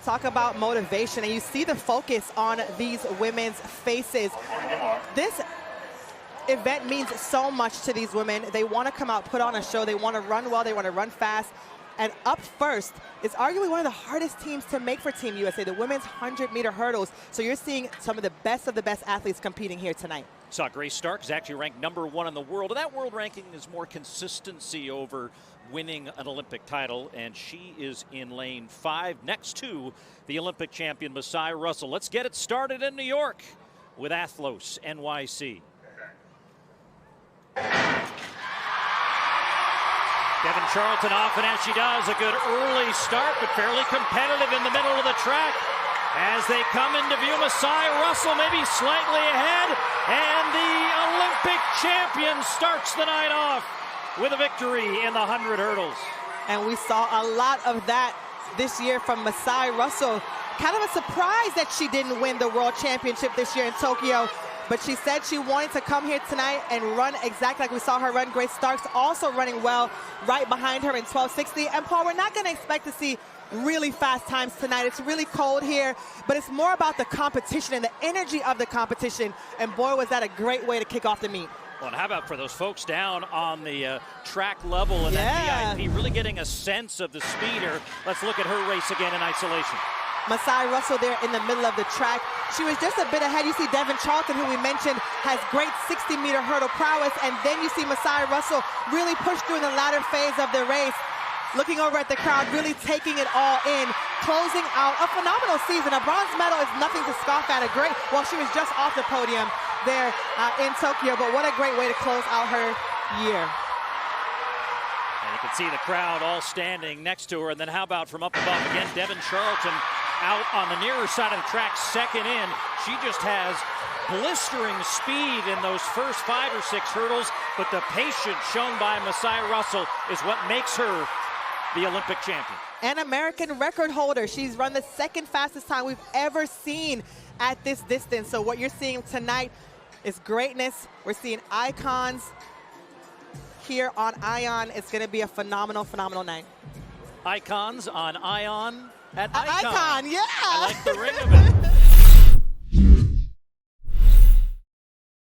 talk about motivation, and you see the focus on these women's faces. This event means so much to these women. They want to come out, put on a show. They want to run well. They want to run fast. And up first is arguably one of the hardest teams to make for Team USA, the women's 100-meter hurdles. So you're seeing some of the best athletes competing here tonight. Saw Grace Stark is actually ranked #1 in the world. And that world ranking is more consistency over winning an Olympic title. And she is in lane 5 next to the Olympic champion Masai Russell. Let's get it started in New York with ATHLOS NYC. Devynne Charlton off, and as she does, a good early start, but fairly competitive in the middle of the track. As they come into view, Masai Russell maybe slightly ahead, and the Olympic champion starts the night off with a victory in the 100 hurdles. And we saw a lot of that this year from Masai Russell. Kind of a surprise that she didn't win the World Championship this year in Tokyo. But she said she wanted to come here tonight and run exactly like we saw her run. Grace Stark's also running well right behind her in 12:60. And Paul, we're not going to expect to see really fast times tonight. It's really cold here, but it's more about the competition and the energy of the competition. And boy, was that a great way to kick off the meet. Well, and how about for those folks down on the track level and that VIP, really getting a sense of the speeder. Let's look at her race again in isolation. Masai Russell there in the middle of the track. She was just a bit ahead. You see Devynne Charlton, who we mentioned, has great 60-meter hurdle prowess. And then you see Masai Russell really push through in the latter phase of the race. Looking over at the crowd, really taking it all in. Closing out a phenomenal season. A bronze medal is nothing to scoff at. Well, she was just off the podium there in Tokyo. But what a great way to close out her year. And you can see the crowd all standing next to her. And then how about from up above again, Devynne Charlton out on the nearer side of the track, second in. She just has blistering speed in those first 5 or 6 hurdles, but the patience shown by Masai Russell is what makes her the Olympic champion. An American record holder. She's run the second fastest time we've ever seen at this distance. So what you're seeing tonight is greatness. We're seeing icons here on ION. It's going to be a phenomenal night. Icons on ION at Icon, yeah. I like the ring of it.